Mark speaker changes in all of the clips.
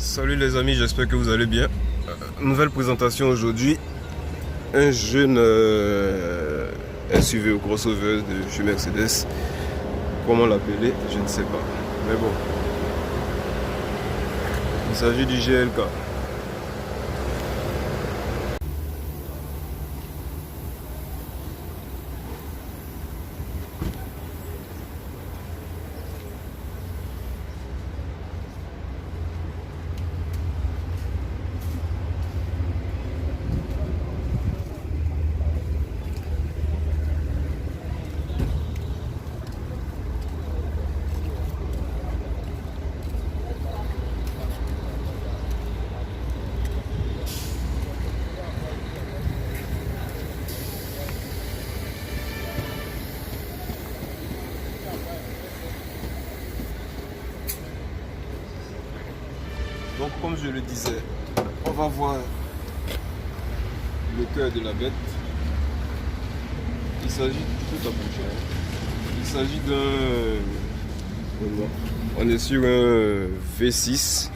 Speaker 1: Salut les amis, j'espère que vous allez bien. Nouvelle présentation aujourd'hui. Un jeune SUV ou crossover de chez Mercedes. Comment l'appeler, je ne sais pas. Mais bon. Il s'agit du GLK. Donc comme je le disais, on va voir le cœur de la bête. Il s'agit tout à bouger. Il s'agit d'un... On est sur un V6,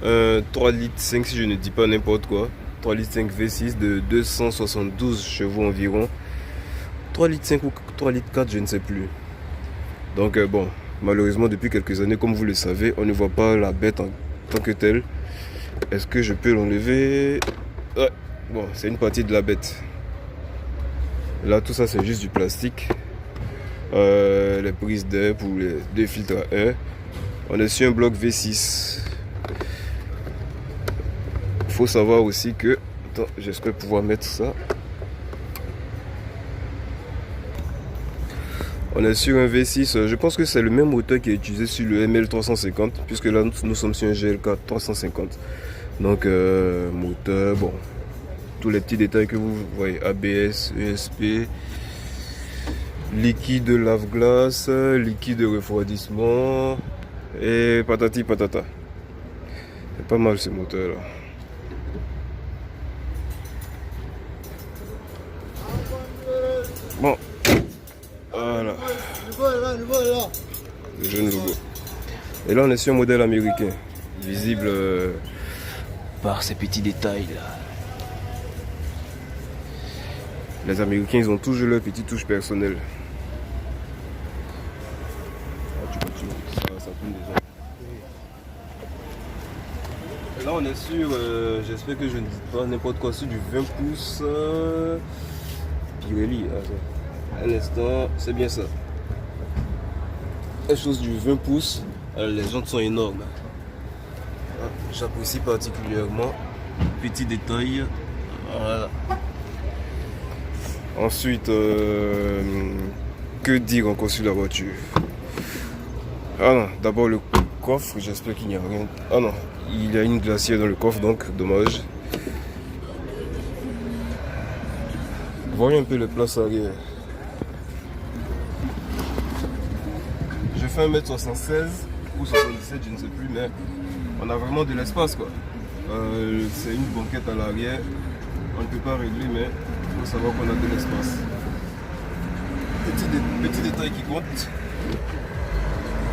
Speaker 1: un 3 litres 5 si je ne dis pas n'importe quoi. 3 litres 5 V6 de 272 chevaux environ. 3 litres 5 ou 3 litres 4, je ne sais plus. Donc bon, malheureusement depuis quelques années, comme vous le savez, on ne voit pas la bête en tant que telle. Est-ce que je peux l'enlever? Ouais. Bon, c'est une partie de la bête. Là, tout ça, c'est juste du plastique. Les prises d'air pour les deux filtres à air. On est sur un bloc V6. Il faut savoir aussi que... Attends, j'espère pouvoir mettre ça. On est sur un V6, je pense que c'est le même moteur qui est utilisé sur le ML350, puisque là nous sommes sur un GLK 350. Donc moteur, bon, tous les petits détails que vous voyez, ABS, ESP, liquide de lave-glace, liquide de refroidissement, et patati patata. C'est pas mal ce moteur là. Bon. Voilà. Le jeune logo. Et là on est sur un modèle américain. Visible par ces petits détails là. Les Américains ils ont toujours leur petite touche personnelle. Ah, tu continues. Ça tourne déjà. Et là on est sur, j'espère que je ne dis pas n'importe quoi, sur du 20 pouces Pirelli. À l'instant, c'est bien ça. Quelque chose du 20 pouces. Les jantes sont énormes. J'apprécie particulièrement. Petit détail. Voilà. Ensuite, que dire encore sur la voiture? Ah non, d'abord le coffre. J'espère qu'il n'y a rien. Ah non, il y a une glacière dans le coffre, donc dommage. Voyons un peu les places arrière. Je fais 1m76 ou 77, je ne sais plus, mais on a vraiment de l'espace quoi. C'est une banquette à l'arrière, on ne peut pas régler, mais il faut savoir qu'on a de l'espace. Petit détail qui compte,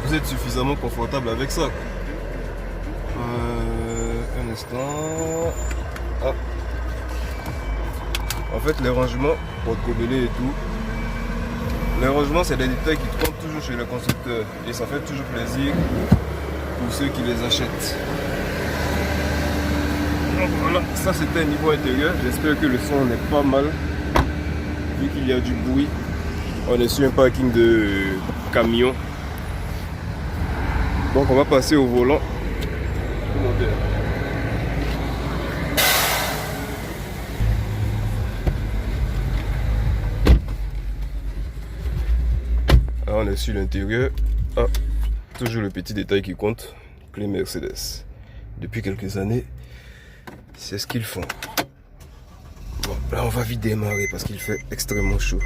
Speaker 1: vous êtes suffisamment confortable avec ça. Un instant. Ah. En fait, les rangements, porte-gobelet et tout. Les rangements, c'est des détails qui comptent toujours chez le constructeur et ça fait toujours plaisir pour ceux qui les achètent. Donc voilà, ça c'était niveau intérieur. J'espère que le son n'est pas mal. Vu qu'il y a du bruit, on est sur un parking de camion. Donc on va passer au volant. Là, on est sur l'intérieur. Ah, toujours le petit détail qui compte. Clé Mercedes. Depuis quelques années, c'est ce qu'ils font. Bon, là on va vite démarrer parce qu'il fait extrêmement chaud.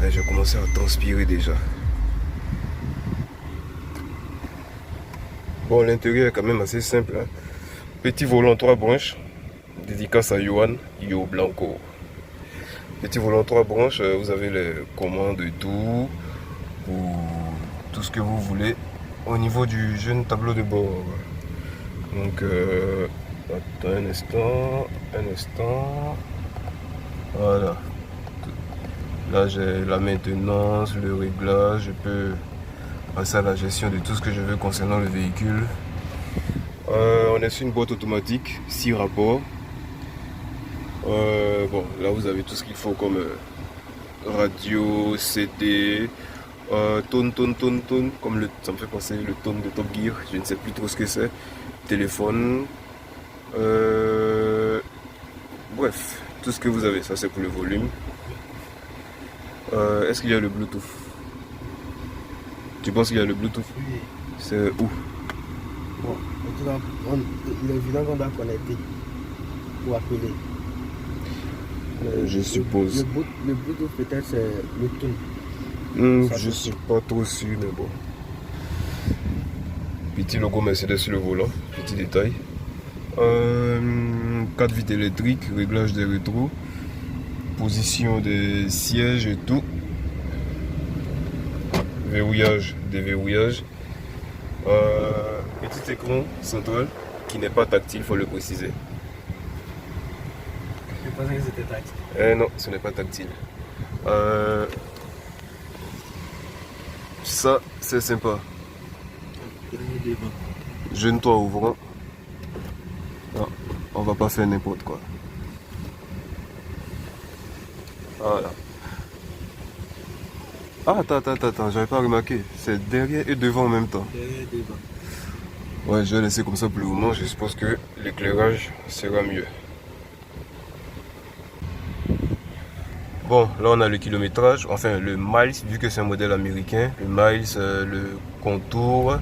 Speaker 1: Ouais, j'ai commencé à transpirer déjà. Bon, l'intérieur est quand même assez simple. Hein. Petit volant 3 branches. Dédicace à Johan, Yo Blanco. Petit volant 3 branches, vous avez les commandes et tout, ou tout ce que vous voulez. au niveau du jeune tableau de bord. Donc, attends un instant. Voilà. Là, j'ai la maintenance, le réglage. Je peux passer à la gestion de tout ce que je veux concernant le véhicule. On est sur une boîte automatique, 6 rapports. Bon, là, vous avez tout ce qu'il faut comme radio, CD, tone, comme ça me fait penser le tone de Top Gear. Je ne sais plus trop ce que c'est. Téléphone. Bref, tout ce que vous avez, ça c'est pour le volume. Est-ce qu'il y a le Bluetooth? Tu penses qu'il y a le Bluetooth?
Speaker 2: Oui.
Speaker 1: C'est où?
Speaker 2: Bon, le évident qu'on doit connecter pour appeler.
Speaker 1: Je suppose.
Speaker 2: Le Bluetooth peut-être c'est le tune.
Speaker 1: Je suis pas trop sûr, mais bon. Petit logo Mercedes sur le volant, petit détail. 4 vitres électriques, réglage des rétros, position des sièges et tout. Verrouillage, déverrouillage. Petit écran central qui n'est pas tactile, il faut le préciser.
Speaker 2: Je pensais que c'était tactile.
Speaker 1: Non, ce n'est pas tactile. Ça, c'est sympa. Jeune toit ouvrant. Non, on va pas faire n'importe quoi. Voilà. Ah, attends, j'avais pas remarqué. C'est derrière et devant en même temps.
Speaker 2: Derrière et devant.
Speaker 1: Ouais, je vais laisser comme ça pour le moment. Je suppose que l'éclairage sera mieux. Bon, là on a le kilométrage, enfin le miles, vu que c'est un modèle américain. Le miles, le contour,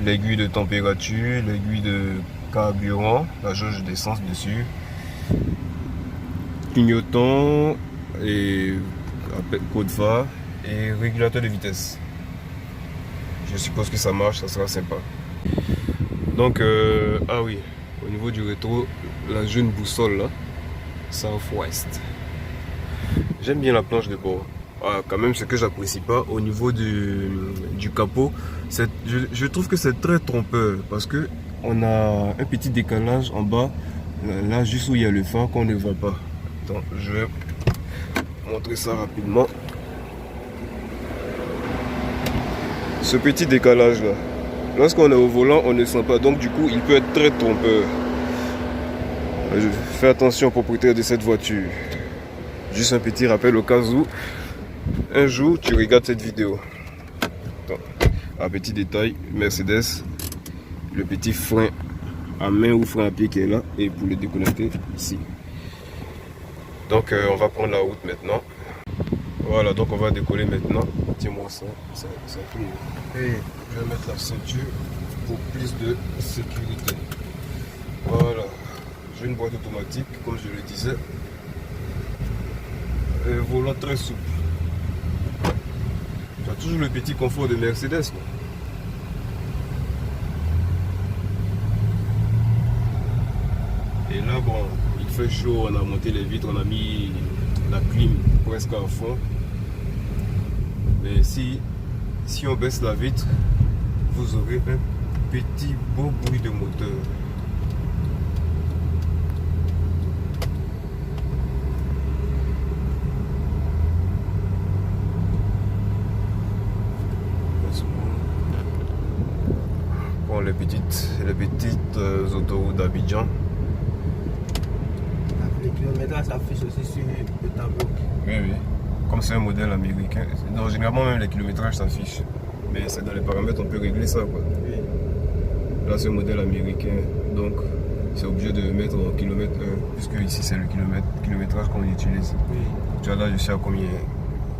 Speaker 1: l'aiguille de température, l'aiguille de carburant, la jauge d'essence dessus, clignotant et code phare et régulateur de vitesse. Je suppose que ça marche, ça sera sympa. Donc, ah oui, au niveau du rétro, la jeune boussole là, Southwest. J'aime bien la planche de bord. Ah, quand même, ce que j'apprécie pas au niveau du capot, je trouve que c'est très trompeur parce que on a un petit décalage en bas, là juste où il y a le phare qu'on ne voit pas. Attends, je vais montrer ça rapidement. Ce petit décalage là, lorsqu'on est au volant, on ne sent pas, donc du coup, il peut être très trompeur. Fais attention, propriétaire de cette voiture. Juste un petit rappel au cas où un jour tu regardes cette vidéo. Attends. Un petit détail, Mercedes, le petit frein à main ou frein à pied qui est là, et pour le déconnecter ici. Donc on va prendre la route maintenant. Voilà, donc on va décoller maintenant. Tiens-moi ça, c'est tout. Et je vais mettre la ceinture pour plus de sécurité. Voilà, j'ai une boîte automatique, comme je le disais. Volant très souple. Tu as toujours le petit confort de Mercedes. Quoi. Et là, bon, il fait chaud, on a monté les vitres, on a mis la clim presque à fond. Mais si on baisse la vitre, vous aurez un petit beau bruit de moteur. Bon, les petites autoroutes d'Abidjan.
Speaker 2: Le kilomètre s'affiche aussi sur le tableau.
Speaker 1: Oui. Comme c'est un modèle américain, non, généralement même les kilométrages s'affichent. Mais c'est dans les paramètres, on peut régler ça. Quoi.
Speaker 2: Oui.
Speaker 1: Là c'est un modèle américain, donc c'est obligé de mettre en kilomètre heure, puisque ici c'est le kilométrage qu'on utilise.
Speaker 2: Oui.
Speaker 1: Tu vois là je sais à combien?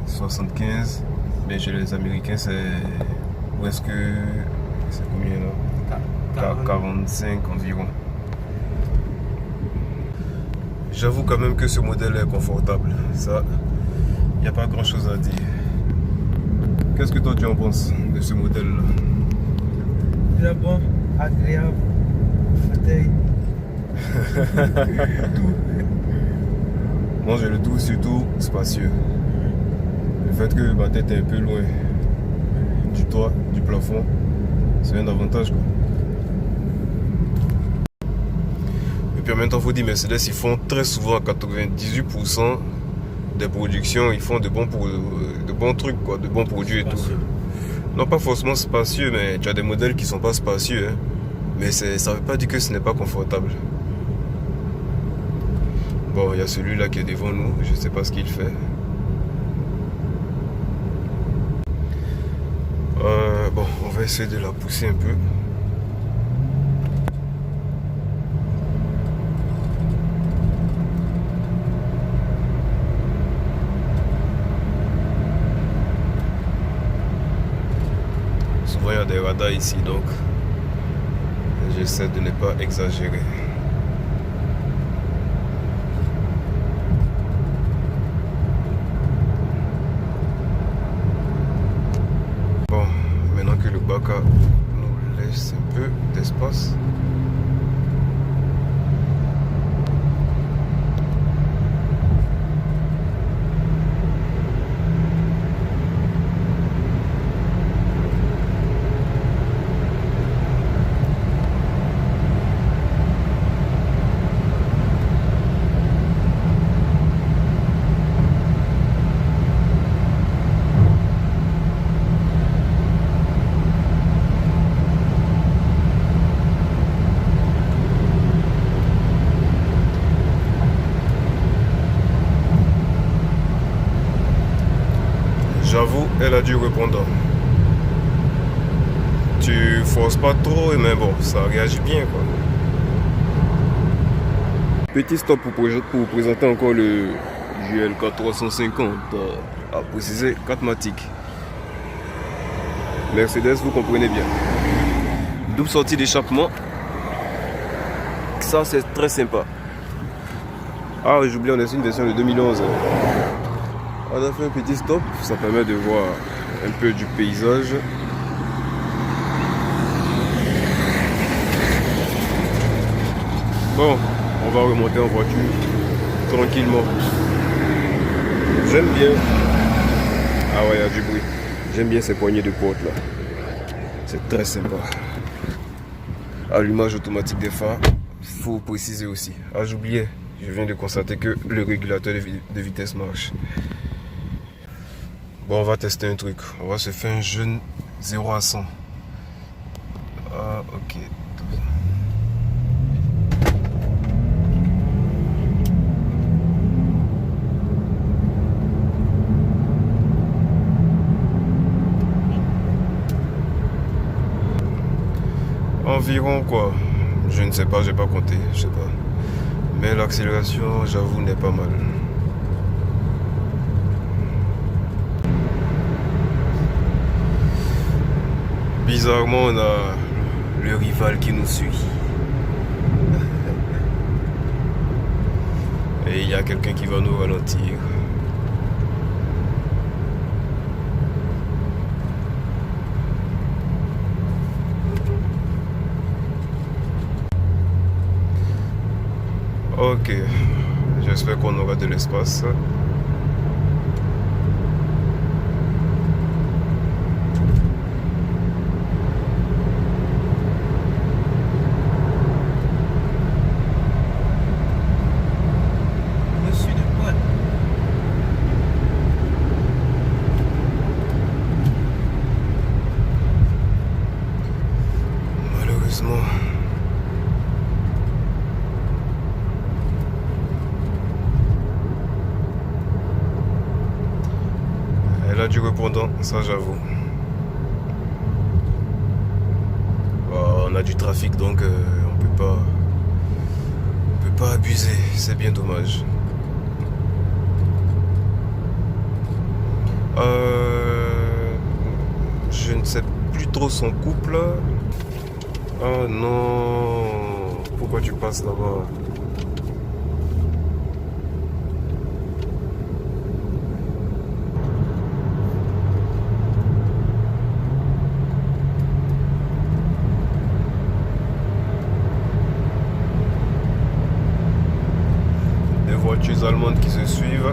Speaker 1: 75, mais chez les Américains c'est presque, c'est combien là? 45 environ. J'avoue quand même que ce modèle est confortable, ça, il n'y a pas grand chose à dire. Qu'est-ce que toi tu en penses de ce modèle là?
Speaker 2: Très bon, agréable, fauteuil. Tout.
Speaker 1: Moi je le trouve surtout spacieux. Le fait que ma tête est un peu loin du toit, du plafond, c'est un avantage quoi. Et puis en même temps, il faut dire Mercedes, ils font très souvent à 98% des productions, ils font de bons trucs quoi, de bons produits et tout. Non pas forcément spacieux, mais tu as des modèles qui sont pas spacieux, hein. Mais ça veut pas dire que ce n'est pas confortable. Bon, il y a celui-là qui est devant nous, je sais pas ce qu'il fait. Bon, on va essayer de la pousser un peu. Souvent il y a des radars ici, donc j'essaie de ne pas exagérer. Bon, maintenant que le Baka nous laisse un peu d'espace. J'avoue, elle a du répondant. Tu forces pas trop, mais bon, ça réagit bien quoi. Petit stop pour vous présenter encore le GLK 350, à préciser 4matic. Mercedes, vous comprenez bien. Double sortie d'échappement. Ça c'est très sympa. Ah, j'oublie, on est sur une version de 2011. On a fait un petit stop, ça permet de voir un peu du paysage. Bon, on va remonter en voiture tranquillement. J'aime bien. Ah ouais, il y a du bruit. J'aime bien ces poignées de porte là. C'est très sympa. Allumage automatique des phares. Il faut préciser aussi. Ah, j'oubliais. Je viens de constater que le régulateur de vitesse marche. Bon, on va tester un truc. On va se faire un jeune 0 à 100. Ah, ok. Environ quoi? Je ne sais pas, j'ai pas compté, je sais pas. Mais l'accélération, j'avoue, n'est pas mal. Bizarrement, on a le rival qui nous suit. Et il y a quelqu'un qui va nous ralentir. Ok, j'espère qu'on aura de l'espace. Malheureusement. Elle a du répondant, ça j'avoue. On a du trafic donc on peut pas abuser, c'est bien dommage. Je ne sais plus trop son couple. Oh non, pourquoi tu passes là-bas? Des voitures allemandes qui se suivent.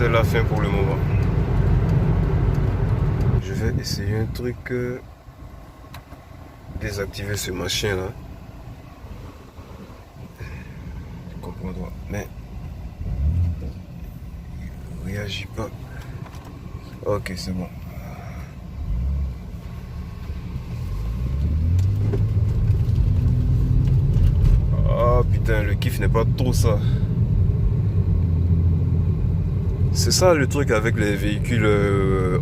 Speaker 1: c'est la fin pour le moment. Je vais essayer un truc. Désactiver ce machin là. Je comprends pas. Mais il réagit pas. Ok, c'est bon. Ah putain, le kiff n'est pas trop ça. C'est ça le truc avec les véhicules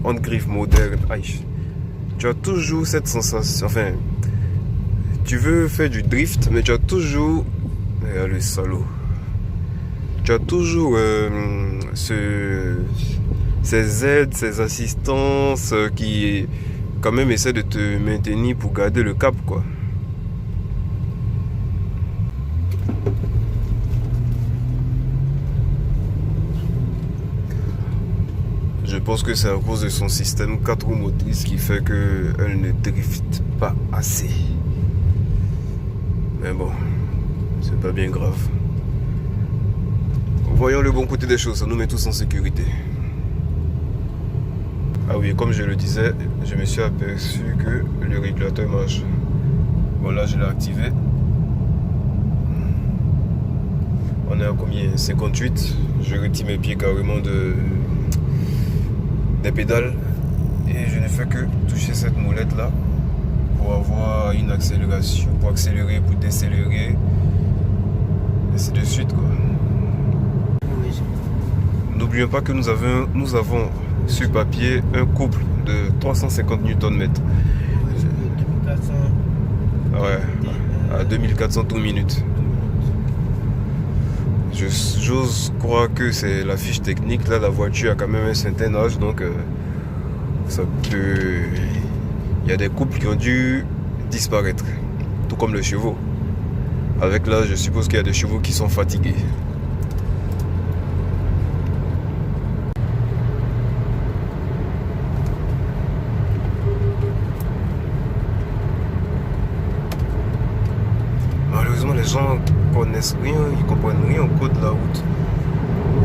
Speaker 1: on-griffe modernes. Aïe. Tu as toujours cette sensation. Enfin, tu veux faire du drift, mais tu as toujours. Regarde le salaud. Tu as toujours ces aides, ces assistances qui quand même essaient de te maintenir pour garder le cap, quoi. Je pense que c'est à cause de son système 4 roues motrices qui fait qu'elle ne drift pas assez. Mais bon, c'est pas bien grave. Voyons le bon côté des choses, ça nous met tous en sécurité. Ah oui, comme je le disais, je me suis aperçu que le régulateur marche. Bon, là je l'ai activé. On est à combien? 58. Je retire mes pieds carrément des pédales. Et je ne fais que toucher cette molette là pour avoir une accélération, pour accélérer, pour décélérer. Et c'est de suite, quoi. N'oublions pas que nous avons sur papier un couple de 350 Nm. Ouais, à 2400 tours minute. J'ose croire que c'est la fiche technique. Là, la voiture a quand même un certain âge, donc ça peut. Il y a des couples qui ont dû disparaître, tout comme les chevaux. Avec l'âge, je suppose qu'il y a des chevaux qui sont fatigués. Malheureusement, les gens connaissent rien, ils comprennent rien au code de la route.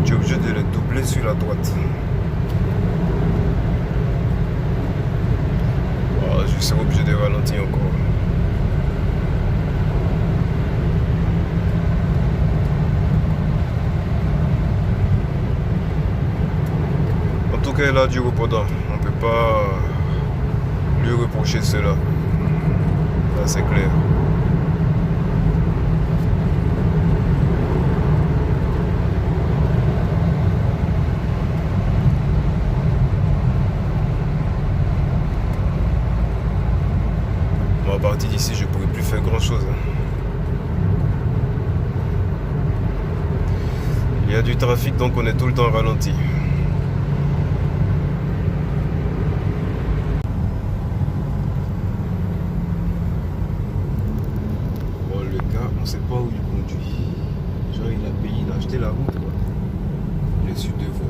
Speaker 1: Tu es obligé de les doubler sur la droite. Voilà, je serai obligé de ralentir encore. En tout cas, il a du répondant. On ne peut pas lui reprocher cela. Là, c'est clair. À partir d'ici, je ne pourrais plus faire grand chose. Il y a du trafic, donc on est tout le temps ralenti. Bon, le gars, on ne sait pas où il conduit. Genre, il a payé, il a acheté la route, quoi. Il est sur deux voies.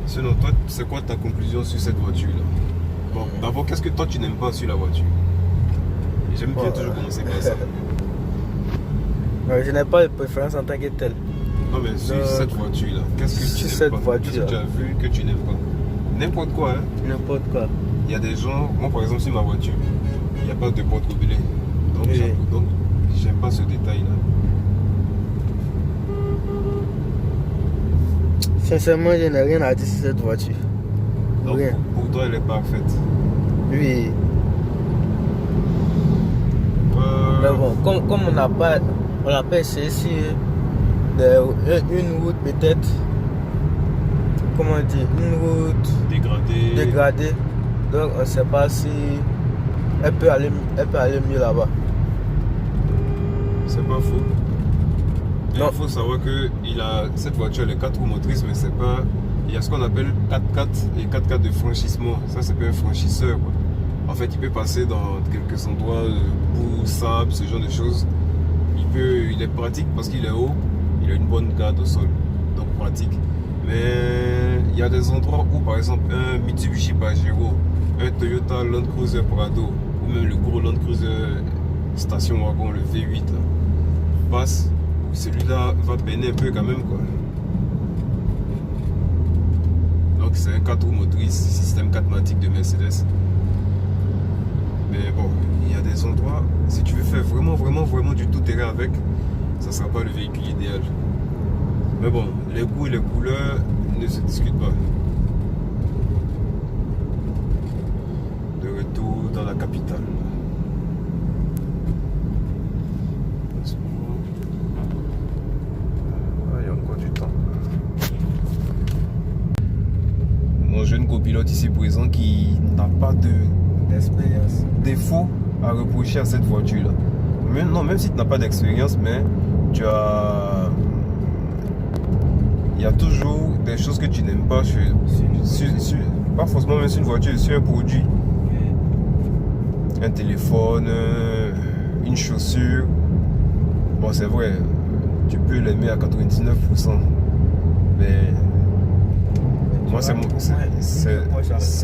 Speaker 1: Sinon, toi, c'est quoi ta conclusion sur cette voiture-là? Bon, d'abord, qu'est-ce que toi tu n'aimes pas sur la voiture? J'aime bien toujours commencer par ça.
Speaker 2: Je n'ai pas de préférence en tant que telle.
Speaker 1: Non, mais sur cette voiture-là, qu'est-ce que tu n'aimes pas? Qu'est-ce que tu as vu que tu n'aimes pas? N'importe quoi, hein?
Speaker 2: N'importe quoi.
Speaker 1: Il y a des gens, moi par exemple, sur ma voiture, il n'y a pas de porte gobelets. Donc,
Speaker 2: Oui.
Speaker 1: J'aime pas ce détail-là.
Speaker 2: Sincèrement, je n'ai rien à dire sur cette voiture.
Speaker 1: Donc,
Speaker 2: Rien.
Speaker 1: pour toi, elle est parfaite.
Speaker 2: Oui. Mais bon, comme on n'a pas essayé sur une route peut-être, comment dire, une route dégradée. Donc on ne sait pas si elle peut aller mieux là-bas.
Speaker 1: C'est pas faux. Et
Speaker 2: Non.
Speaker 1: il faut savoir que cette voiture, elle est 4 roues motrices, mais c'est pas. Il y a ce qu'on appelle 4x4 et 4x4 de franchissement. Ça, c'est pas un franchisseur, quoi. En fait, il peut passer dans quelques endroits, boue, sable, ce genre de choses. Il est pratique parce qu'il est haut, il a une bonne garde au sol, donc pratique. Mais il y a des endroits où, par exemple, un Mitsubishi Pajero, un Toyota Land Cruiser Prado, ou même le gros Land Cruiser Station Wagon, le V8, là, passe, celui-là va peiner un peu quand même, quoi. c'est un 4 roues motrices, système 4matic de Mercedes. Mais bon, il y a des endroits, si tu veux faire vraiment du tout terrain avec, ça sera pas le véhicule idéal. Mais bon, les goûts et les couleurs ne se discutent pas. De retour dans la capitale. Ah, il y a encore du temps. Mon jeune copilote ici présent qui n'a pas d'expérience, défaut à reprocher à cette voiture là. Même si tu n'as pas d'expérience, mais tu as, il y a toujours des choses que tu n'aimes pas pas forcément même sur une voiture, sur un produit, un téléphone, une chaussure. Bon, c'est vrai, tu peux l'aimer à 99%, mais moi c'est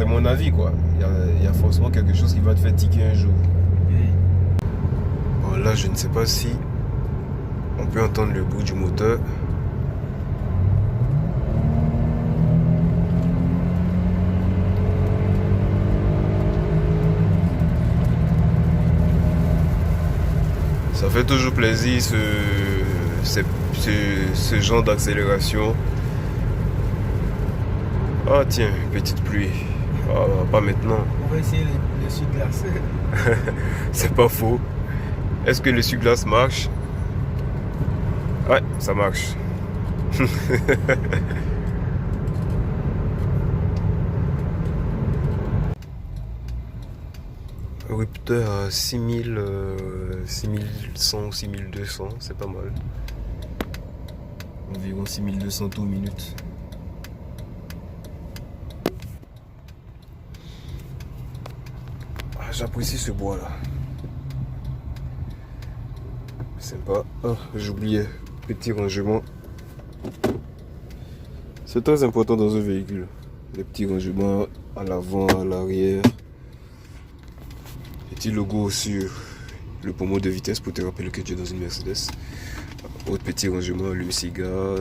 Speaker 1: mon avis quoi. Il y a forcément quelque chose qui va te faire tiquer un jour. Bon, là je ne sais pas si on peut entendre le bruit du moteur. Ça fait toujours plaisir ce genre d'accélération. Ah tiens, petite pluie. Ah, pas maintenant.
Speaker 2: On va essayer le essuie-glace.
Speaker 1: C'est pas faux. Est-ce que l'essuie-glace marche? Ouais, ça marche. Rupteur à 6100 ou 6200, c'est pas mal. Environ 6200 tours minutes. Ah, j'apprécie ce bois là. Sympa. Oh, j'oubliais. Petit rangement. C'est très important dans un véhicule. Les petits rangements à l'avant, à l'arrière. Petit logo sur le pommeau de vitesse pour te rappeler que tu es dans une Mercedes. Autre petit rangement, le cigare,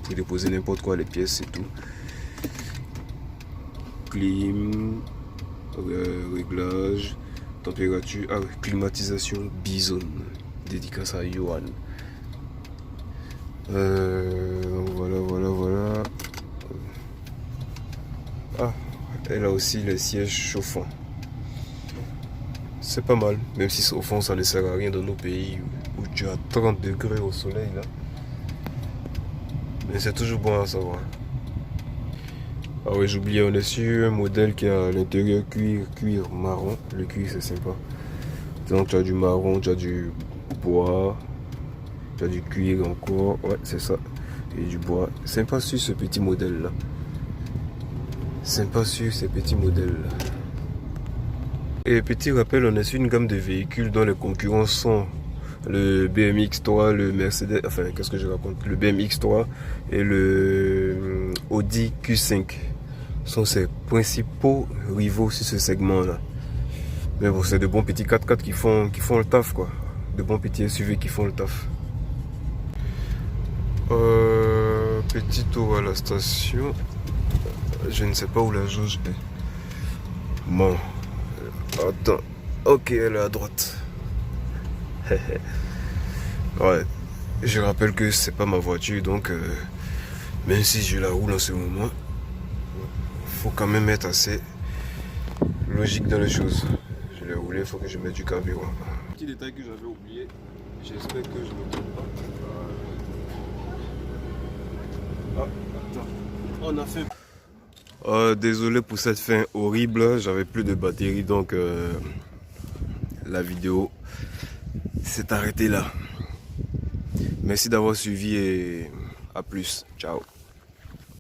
Speaker 1: pour déposer n'importe quoi, les pièces et tout. Clim, réglage, température, climatisation, Bison, dédicace à Johan. Voilà. Ah, elle a aussi les sièges chauffants. C'est pas mal, même si au fond ça ne sert à rien dans nos pays où tu as 30 degrés au soleil là. Mais c'est toujours bon à savoir. Ah oui, j'oubliais, on est sur un modèle qui a à l'intérieur cuir marron. Le cuir c'est sympa. Donc tu as du marron, tu as du bois, tu as du cuir encore. Ouais, c'est ça. Et du bois. Sympa sur ce petit modèle là. Sympa sur ces petits modèles là. Et petit rappel, on est sur une gamme de véhicules dont les concurrents sont le BMX3, le Mercedes, enfin qu'est-ce que je raconte, le BMX3 et le Audi Q5 sont ses principaux rivaux sur ce segment là. Mais bon, c'est de bons petits 4x4 qui font le taf quoi, de bons petits SUV qui font le taf. Petit tour à la station, je ne sais pas où la jauge est. Bon. Attends, ok, elle est à droite. Ouais, je rappelle que c'est pas ma voiture, donc même si je la roule en ce moment, faut quand même être assez logique dans les choses. Je l'ai roulé, il faut que je mette du carburant. Petit détail que j'avais oublié, j'espère que je ne me trompe pas. Ah, attends, on a fait... désolé pour cette fin horrible, j'avais plus de batterie donc la vidéo s'est arrêtée là. Merci d'avoir suivi et à plus, ciao.